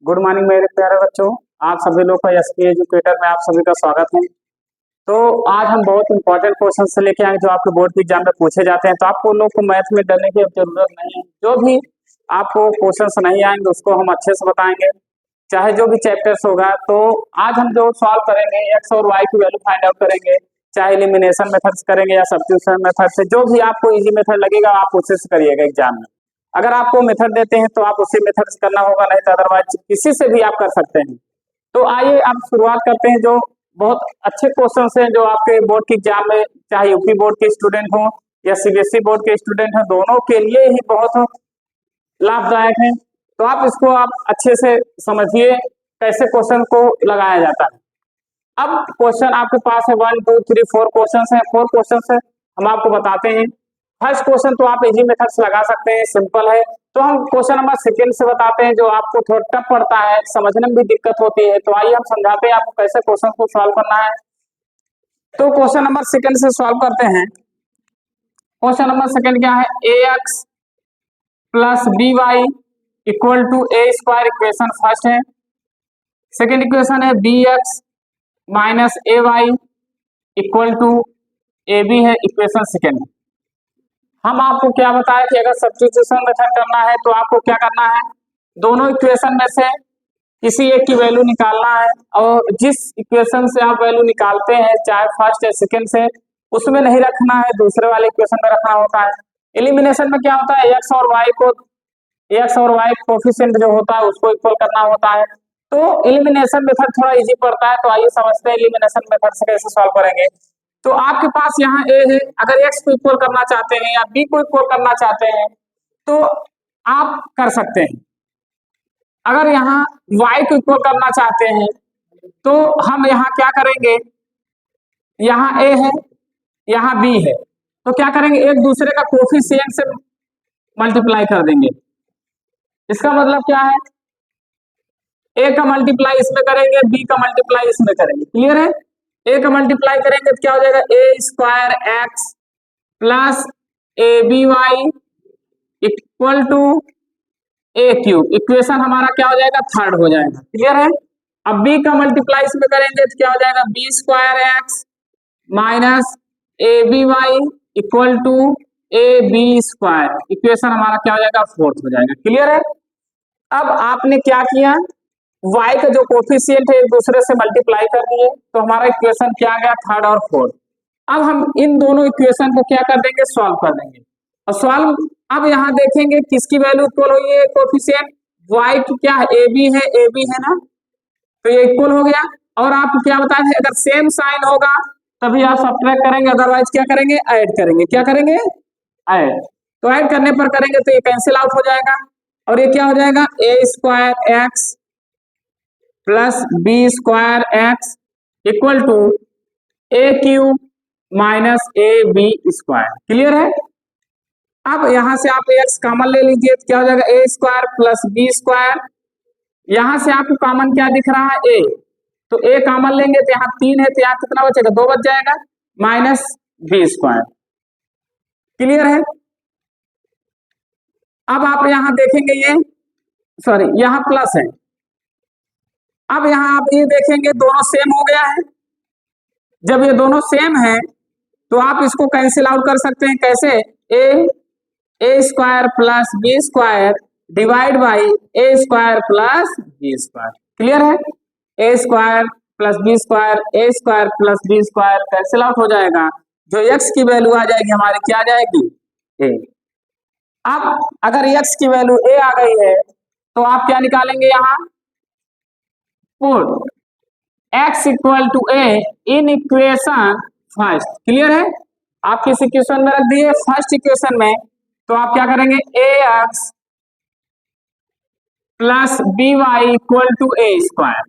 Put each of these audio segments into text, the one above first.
Good morning मेरे प्यारे बच्चों। आप सभी लोग का एसपी एजुकेटर में आप सभी का स्वागत है। तो आज हम बहुत इंपॉर्टेंट क्वेश्चन से लेके आए जो आपके बोर्ड के एग्जाम में पूछे जाते हैं। तो आपको लोग को मैथ में डरने की अब जरूरत नहीं है। जो भी आपको क्वेश्चंस नहीं आएंगे उसको हम अच्छे से बताएंगे, चाहे जो भी चैप्टर्स होगा। तो आज हम जो सॉल्व करेंगे एक्स और वाई की वैल्यू फाइंड आउट करेंगे, चाहे एलिमिनेशन मेथड से करेंगे या सब्स्टिट्यूशन मेथड से। जो भी आपको इजी मेथड लगेगा आप उसी से करिएगा एग्जाम में। अगर आपको मेथड देते हैं तो आप उसी मेथड से करना होगा, नहीं तो अदरवाइज किसी से भी आप कर सकते हैं। तो आइए आप शुरुआत करते हैं। जो बहुत अच्छे क्वेश्चन हैं जो आपके बोर्ड के एग्जाम में, चाहे यूपी बोर्ड के स्टूडेंट हो या सीबीएसई बोर्ड के स्टूडेंट हो, दोनों के लिए ही बहुत लाभदायक है। तो आप इसको आप अच्छे से समझिए कैसे क्वेश्चन को लगाया जाता है। अब क्वेश्चन आपके पास है 1 2 3 4 क्वेश्चन है। 4 क्वेश्चन है, हम आपको बताते हैं। फर्स्ट क्वेश्चन तो आप इजी मेथड से लगा सकते हैं, सिंपल है। तो हम क्वेश्चन नंबर सेकंड से बताते हैं जो आपको थोड़ा टफ पड़ता है, समझने में भी दिक्कत होती है। तो आइए हम समझाते हैं आपको कैसे क्वेश्चन को सॉल्व करना है। तो क्वेश्चन नंबर सेकंड से सॉल्व करते हैं। क्वेश्चन नंबर सेकंड क्या है? ax plus by equal to a square equation first है। सेकंड इक्वेशन है bx minus ay equal to ab है, इक्वेशन सेकंड। हम आपको क्या बताया कि अगर सब्स्टिट्यूशन मेथड करना है तो आपको क्या करना है, दोनों इक्वेशन में से किसी एक की वैल्यू निकालना है, और जिस इक्वेशन से आप वैल्यू निकालते हैं, चाहे फर्स्ट या सेकंड से, उसमें नहीं रखना है, दूसरे वाले इक्वेशन में रखना होता है। एलिमिनेशन में क्या होता है, एक्स और वाई कोफिशिएंट जो होता है उसको इक्वल करना होता है। तो एलिमिनेशन मेथड थोड़ा इजी पड़ता है। तो आइए समझते हैं एलिमिनेशन मेथड से कैसे सॉल्व करेंगे। तो आपके पास यहाँ ए है, अगर एक्स को इक्वल करना चाहते हैं या बी को इक्वल करना चाहते हैं तो आप कर सकते हैं। अगर यहाँ y को इक्वल करना चाहते हैं तो हम यहाँ क्या करेंगे, यहाँ a है यहाँ b है, तो क्या करेंगे, एक दूसरे का कोफिशिएंट से मल्टीप्लाई कर देंगे। इसका मतलब क्या है, a का मल्टीप्लाई इसमें करेंगे, b का मल्टीप्लाई इसमें करेंगे। क्लियर है? a का मल्टीप्लाई करेंगे तो क्या हो जाएगा, a square x plus a b y equal to A cube. Equation हमारा क्या हो जाएगा, थर्ड हो जाएगा। क्लियर है? अब b का मल्टीप्लाई इसमें करेंगे तो क्या हो जाएगा, b square x minus A b y equal to a B square. Equation हमारा क्या हो जाएगा, फोर्थ हो जाएगा। क्लियर है? अब आपने क्या किया, y का जो कोफिशिएंट है एक दूसरे से मल्टीप्लाई कर दिए, तो हमारा इक्वेशन क्या आ गया, थर्ड और फोर्थ। अब हम इन दोनों इक्वेशन को क्या कर देंगे, सॉल्व कर देंगे। और सॉल्व, अब यहाँ देखेंगे किसकी वैल्यू इक्वल हुई है, कोफिशिएंट y की क्या है, ए बी है ना, तो ये इक्वल हो गया। और आपको क्या बताया है, अगर सेम साइन होगा तभी आप सब्ट्रैक्ट करेंगे, अदरवाइज क्या करेंगे, ऐड करेंगे। क्या करेंगे, ऐड। तो ऐड करने पर करेंगे तो ये कैंसिल आउट हो जाएगा, और ये क्या हो जाएगा, ए square x plus B square X equal to A cube minus A B square. Clear है? अब यहां से आप एक्स कॉमन ले लीजिए तो क्या हो जाएगा, ए स्क्वायर प्लस बी स्क्वायर। यहां से आपको कॉमन क्या दिख रहा है, ए, तो ए कॉमन लेंगे तो यहाँ 3 है, तो यहाँ कितना बचेगा, 2 बच जाएगा, माइनस बी स्क्वायर। क्लियर है? अब आप यहां देखेंगे ये, सॉरी यहाँ प्लस है। अब यहाँ आप ये देखेंगे दोनों सेम हो गया है। जब ये दोनों सेम है तो आप इसको कैंसिल आउट कर सकते हैं। कैसे, A square plus B square divide by A square plus B square. Clear है? A square plus B square, A square plus B square cancel out हो जाएगा। जो एक्स की वैल्यू आ जाएगी हमारी क्या आ जाएगी, ए। अब अगर एक्स की वैल्यू ए आ गई है तो आप क्या निकालेंगे, यहाँ put x equal to a in equation first. Clear है? आप किस इक्वेशन में रख दिए, फर्स्ट इक्वेशन में, तो आप क्या करेंगे, ax plus b y equal to a square.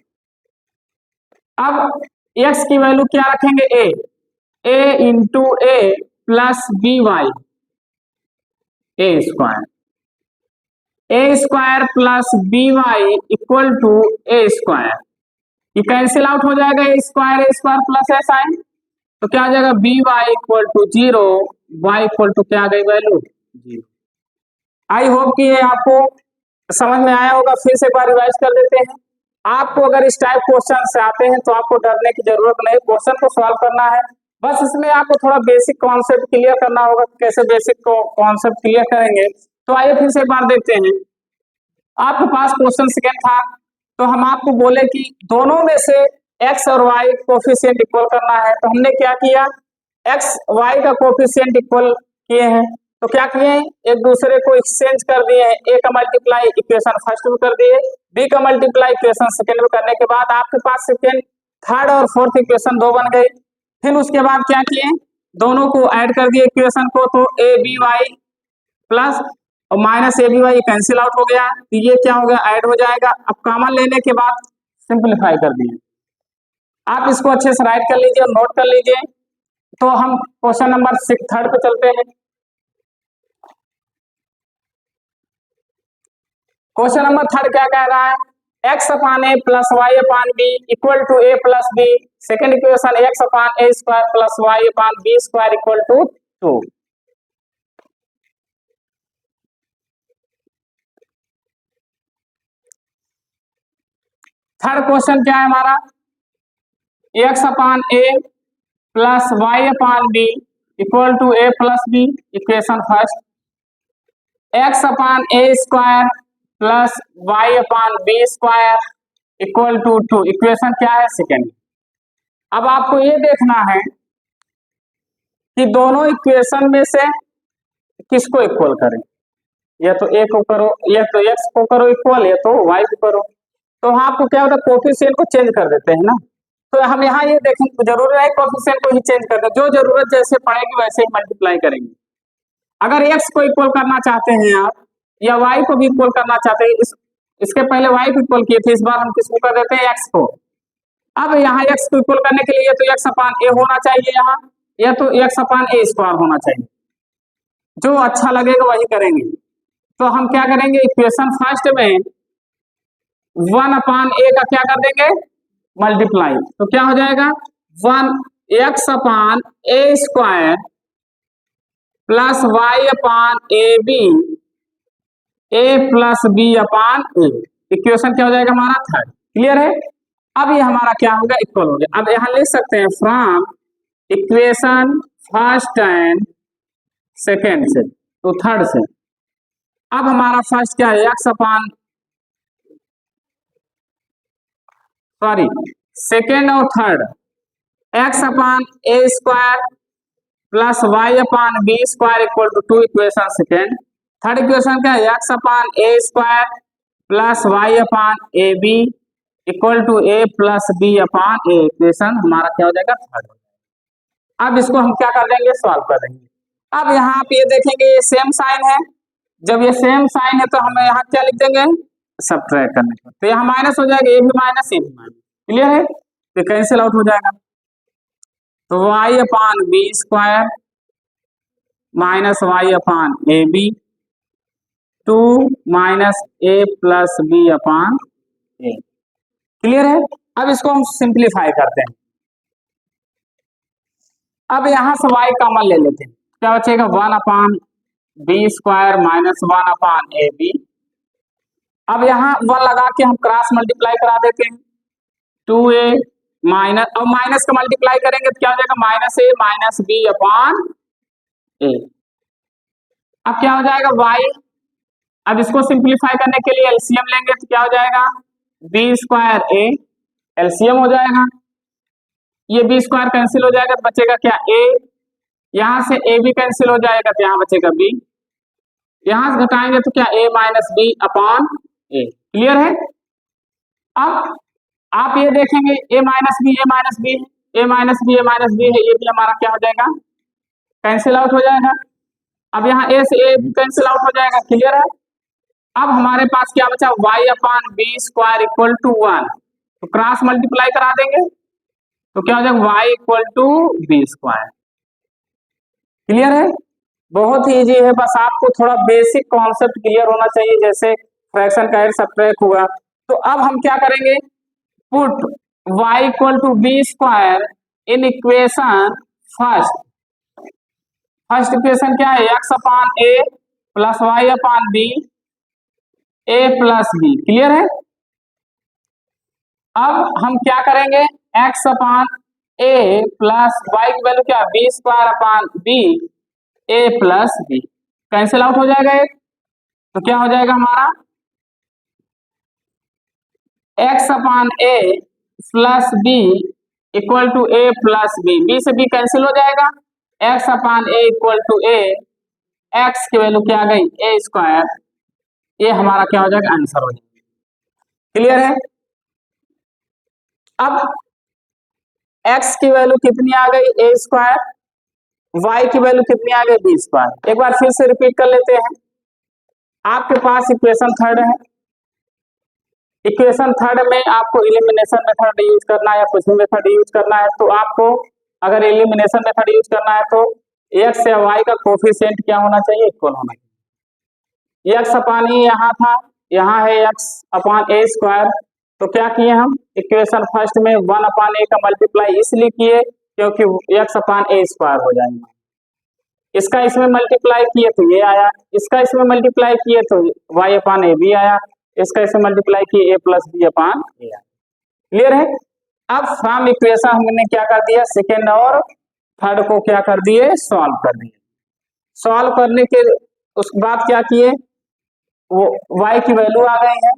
अब x की वैल्यू क्या रखेंगे, a into a plus b y a square, A square plus b y equal to a square. ये कैंसिल आउट हो जाएगा, ए स्क्वायर प्लस ए साइन, तो क्या आ जाएगा, b y equal to 0, y equal to क्या आ गई वैल्यू, 0। आई होप कि ये आपको समझ में आया होगा, फिर से एक बार रिवाइज कर लेते हैं। आपको अगर इस टाइप क्वेश्चन से आते हैं तो आपको डरने की जरूरत नहीं, क्वेश्चन को सॉल्व करना है। बस इसमें आपको थोड़ा बेसिक कॉन्सेप्ट क्लियर करना होगा। कैसे बेसिक कॉन्सेप्ट क्लियर करेंगे, तो आइए फिर से एक बार देखते हैं। आपके पास क्वेश्चन सेकेंड था, तो हम आपको बोले कि दोनों में से एक्स और वाई कोफिशिएंट इक्वल करना है। तो हमने क्या किया, एक्स वाई का कोफिशिएंट इक्वल किए हैं। तो क्या किए हैं, एक दूसरे को एक्सचेंज कर दिए हैं। ए का मल्टीप्लाई इक्वेशन फर्स्ट में कर दिए, बी का मल्टीप्लाई इक्वेशन सेकंड में करने के बाद आपके पास सेकंड, थर्ड और फोर्थ इक्वेशन दो बन गई। फिर उसके बाद क्या किए, दोनों को ऐड कर दिए इक्वेशन को, तो ए बी वाई प्लस और माइनस ए बी वाई कैंसिल आउट हो गया, तो ये क्या हो गया, ऐड हो जाएगा। अब कॉमन लेने के बाद सिंपलीफाई कर दिए। आप इसको अच्छे से राइट कर लीजिए और नोट कर लीजिए। तो हम क्वेश्चन नंबर थर्ड पे चलते हैं। क्वेश्चन नंबर थर्ड क्या कह रहा है, x upon a plus y upon b equal to a plus b. Second equation x upon a square plus y upon B square equal to 2। Third question क्या है हमारा, x upon a plus y upon b equal to a plus b. Equation first, x upon a square plus y upon B square equal to 2। Equation क्या है, second. अब आपको ये देखना है कि दोनों इक्वेशन में से किसको इक्वल करें। या तो ए को करो, या तो एक्स को करो इक्वल, या तो वाई को करो। तो वहां आपको क्या होता है, कोफिशिएंट को चेंज कर देते हैं ना। तो हम यहाँ ये देखें, जरूरी है कोफिशिएंट को ही चेंज कर दे, जो जरूरत जैसे पड़ेगी वैसे ही मल्टीप्लाई करेंगे। अगर एक्स को इक्वल करना चाहते हैं आप, या वाई को भी इक्वल करना चाहते हैं, इसके पहले वाई को इक्वल किए थे, इस बार हम किसको कर देते हैं, एक्स को। अब यहाँ एक्स को इक्वल करने के लिए तो एक्स अपान ए होना चाहिए यहाँ, या तो एक्स अपान ए स्क्वायर होना चाहिए। जो अच्छा लगेगा वही करेंगे। तो हम क्या करेंगे, इक्वेशन फर्स्ट में 1 अपान ए का क्या कर देंगे, मल्टीप्लाई। तो क्या हो जाएगा, 1 x upon a square plus y upon A b, a plus b upon a. Equation क्या हो जाएगा हमारा, थर्ड। क्लियर है। अब ये हमारा क्या होगा, इक्वल हो गया। अब यहां लिख सकते हैं from equation first and second से, तो थर्ड से। अब हमारा फर्स्ट क्या है, एक्स अपान सॉरी सेकेंड और third, x upon a square plus y upon B square equal to 2। Equation second. Third equation क्या है, x upon a square plus y upon A b equal to a plus b upon a. Equation हमारा क्या हो जाएगा, third. अब इसको हम क्या कर देंगे, सॉल्व कर देंगे। अब यहाँ आप ये देखेंगे ये सेम साइन है, जब ये सेम साइन है तो हमें यहाँ क्या लिख देंगे, सब्ट्रैक्ट करने पर। तो यहाँ माइनस हो जाएगा, ए भी माइनस ए भी माइनस। क्लियर है, तो कैंसिल आउट हो जाएगा। तो y upon B square minus y upon A b 2 minus a plus b upon a. Clear है। अब इसको हम सिंप्लीफाई करते हैं। अब यहां से y कॉमन ले लेते हैं, क्या बचेगा, 1 upon B square minus 1 upon ए बी। अब यहाँ 1 लगा के हम क्रॉस मल्टीप्लाई करा देते हैं, 2a माइनस, और माइनस का मल्टीप्लाई करेंगे तो क्या हो जाएगा, माइनस ए माइनस बी अपान ए। अब क्या हो जाएगा y, अब इसको सिंप्लीफाई करने के लिए एलसीएम लेंगे तो क्या हो जाएगा, बी स्क्वायर ए, एलसीएम हो जाएगा, ये बी स्क्वायर कैंसिल हो जाएगा तो बचेगा क्या, ए। यहां से ए भी कैंसिल हो जाएगा तो यहाँ बचेगा बी, यहां से घटाएंगे तो क्या, ए माइनस बी अपॉन ए। क्लियर है। अब आप ये देखेंगे ए माइनस बी, ए माइनस बी, ए माइनस बी, ए माइनस बी है, ये भी हमारा क्या हो जाएगा, कैंसिल आउट हो जाएगा। अब यहाँ ए से ए भी कैंसिल आउट हो जाएगा। क्लियर है। अब हमारे पास क्या बचा, y upon B square equal to 1, तो क्रॉस मल्टीप्लाई करा देंगे तो क्या हो जाएगा, y equal to b square. Clear है। बहुत ही इजी है, बस आपको थोड़ा बेसिक कॉन्सेप्ट क्लियर होना चाहिए, जैसे फ्रैक्शन का सब्ट्रैक्ट हुआ। तो अब हम क्या करेंगे, put y equal to b square in equation first. First equation क्या है, x upon a plus y upon b a plus b. Clear है? अब हम क्या करेंगे, x upon a plus y की वैल्यू क्या, b square upon b a plus b. Cancel out हो जाएगा एक, तो क्या हो जाएगा हमारा x upon a plus b equal to a plus b. B से बी कैंसिल हो जाएगा, x upon a equal to a, x की वैल्यू क्या आ गई ए स्क्वायर, ये हमारा क्या हो जाएगा आंसर हो जाएगा। क्लियर है? अब x की वैल्यू कितनी आ गई ए स्क्वायर, y की वैल्यू कितनी आ गई बी स्क्वायर। एक बार फिर से रिपीट कर लेते हैं। आपके पास इक्वेशन थर्ड है, इक्वेशन थर्ड में आपको एलिमिनेशन मेथड यूज करना है या कुछ भी मेथड यूज करना है, तो आपको अगर एलिमिनेशन मेथड यूज करना है तो x या y का कोफिशिएंट क्या होना चाहिए, इक्वल होना चाहिए। x अपान ए यहाँ था, यहाँ है x अपान ए स्क्वायर, तो क्या किए हम इक्वेशन फर्स्ट में 1 अपान ए का मल्टीप्लाई इसलिए किए क्योंकि x अपान ए स्क्वायर हो जाएगा। इसका इसमें मल्टीप्लाई किए तो ये आया, इसका इसमें मल्टीप्लाई किए तो y अपान ए बी आया, इसका इसमें मल्टीप्लाई किए ए प्लस बी अपान ए आया। क्लियर है? अब फ्रॉम इक्वेशन हमने क्या कर दिया, सेकेंड और थर्ड को क्या कर दिए, सॉल्व कर दिए। सॉल्व करने के उसके बाद क्या किए, वो y की वैल्यू आ गई है।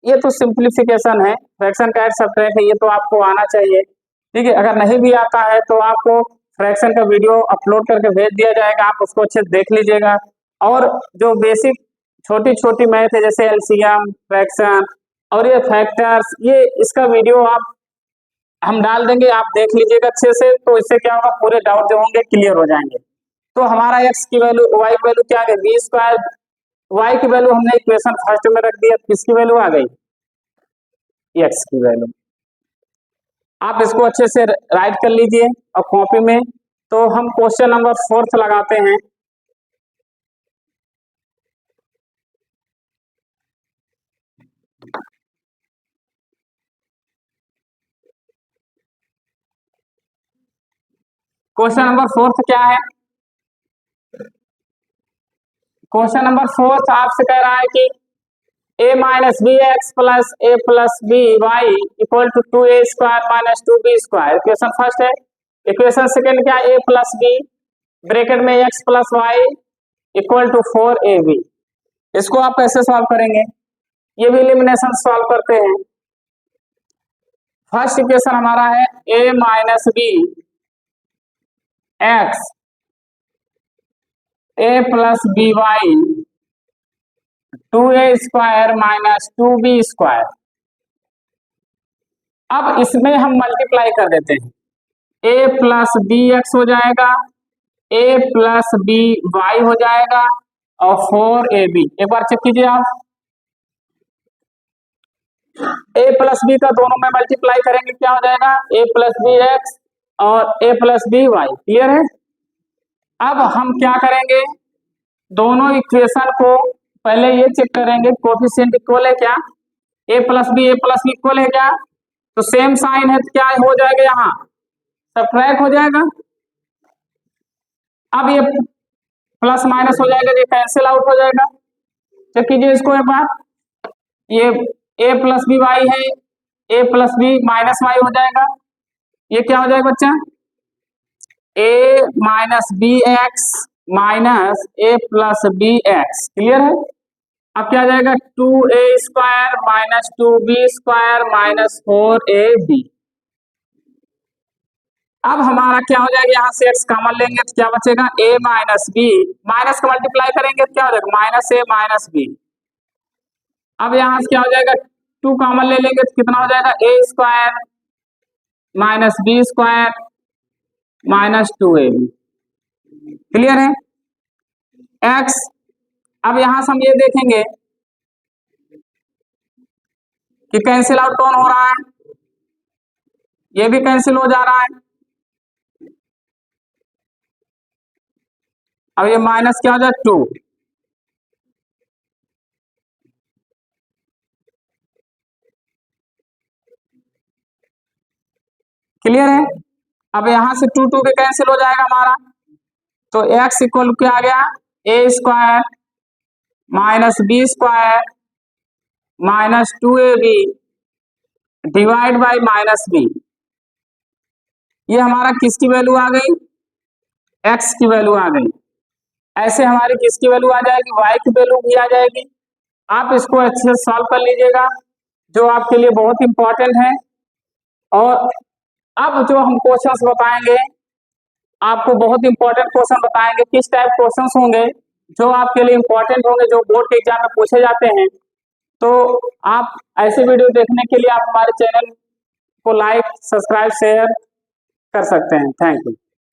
ये तो सिंप्लीफिकेशन है, फ्रैक्शन का सब्ट्रैक्ट है, ये तो आपको आना चाहिए। ठीक है, अगर नहीं भी आता है तो आपको फ्रैक्शन का वीडियो अपलोड करके भेज दिया जाएगा, आप उसको अच्छे से देख लीजिएगा। और जो बेसिक छोटी छोटी मैथ है जैसे एलसीएम, फ्रैक्शन और ये फैक्टर्स, ये इसका वीडियो आप हम डाल देंगे, आप देख लीजिएगा अच्छे से, तो इससे क्या होगा पूरे डाउट जो होंगे क्लियर हो जाएंगे। तो हमारा x की वैल्यू y की वैल्यू क्या आ गई बी स्क्वायर, y की वैल्यू हमने इक्वेशन फर्स्ट में रख दिया, किसकी वैल्यू आ गई x की वैल्यू। आप इसको अच्छे से राइट कर लीजिए और कॉपी में। तो हम क्वेश्चन नंबर 4 लगाते हैं। क्वेश्चन नंबर 4 क्या है, क्वेश्चन नंबर 4 आपसे कह रहा है कि a minus b x plus a plus b y equal to 2a square minus 2b square. Equation first है। इक्वेशन सेकेंड क्या, a प्लस बी ब्रैकेट में x plus y equal to 4ab। इसको आप कैसे सॉल्व करेंगे, ये भी elimination solve करते हैं। फर्स्ट इक्वेशन हमारा है a minus b x a plus b y 2a square minus 2b square. अब इसमें हम मल्टीप्लाई कर देते हैं, a प्लस बी एक्स हो जाएगा, a प्लस बी वाई हो जाएगा और 4ab। एक बार चेक कीजिए आप, a प्लस बी का दोनों में मल्टीप्लाई करेंगे क्या हो जाएगा a प्लस बी एक्स और a plus b y. Clear है? अब हम क्या करेंगे, दोनों इक्वेशन को पहले ये चेक करेंगे कोफिशिएंट इक्वल है क्या, a प्लस बी इक्वल है क्या, तो सेम साइन है तो क्या हो जाएगा यहाँ सब्ट्रैक्ट हो जाएगा। अब ये प्लस माइनस हो जाएगा, ये कैंसिल आउट हो जाएगा। चेक कीजिए इसको एक बार, ये a प्लस बी वाई है, a plus b minus y हो जाएगा, ये क्या हो जाएगा बच्चा a minus b x minus a plus b x. Clear है? अब क्या आ जाएगा 2a square minus 2b square minus 4ab। अब हमारा क्या हो जाएगा, यहाँ से x कॉमन लेंगे तो क्या बचेगा a माइनस बी, माइनस का मल्टीप्लाई करेंगे तो क्या हो जाएगा माइनस a माइनस बी। अब यहाँ से क्या हो जाएगा 2 कॉमन ले लेंगे तो कितना हो जाएगा a square minus b square minus 2ab। Clear है? x, अब यहां से हम ये देखेंगे कि कैंसिल आउट कौन हो रहा है, ये भी कैंसिल हो जा रहा है। अब ये माइनस क्या हो जाए 2। क्लियर है? अब यहां से 2 के कैंसिल हो जाएगा हमारा, तो x इक्वल क्या आ गया a square minus b square -2ab divide by -b। ये हमारा किसकी वैल्यू आ गई? x की वैल्यू आ गई। ऐसे हमारी किसकी वैल्यू आ जाएगी? y की वैल्यू भी आ जाएगी। आप इसको अच्छे से सॉल्व कर लीजिएगा, जो आपके लिए बहुत इंपॉर्टेंट है। और अब जो हम क्वेश्चंस बताएंगे, आपको बहुत इंपॉर्टेंट क्वेश्चन बताएंगे। किस टाइप क्वेश्चंस होंगे जो आपके लिए इंपॉर्टेंट होंगे, जो बोर्ड के एग्जाम में पूछे जाते हैं। तो आप ऐसे वीडियो देखने के लिए आप हमारे चैनल को लाइक, सब्सक्राइब, शेयर कर सकते हैं। Thank you.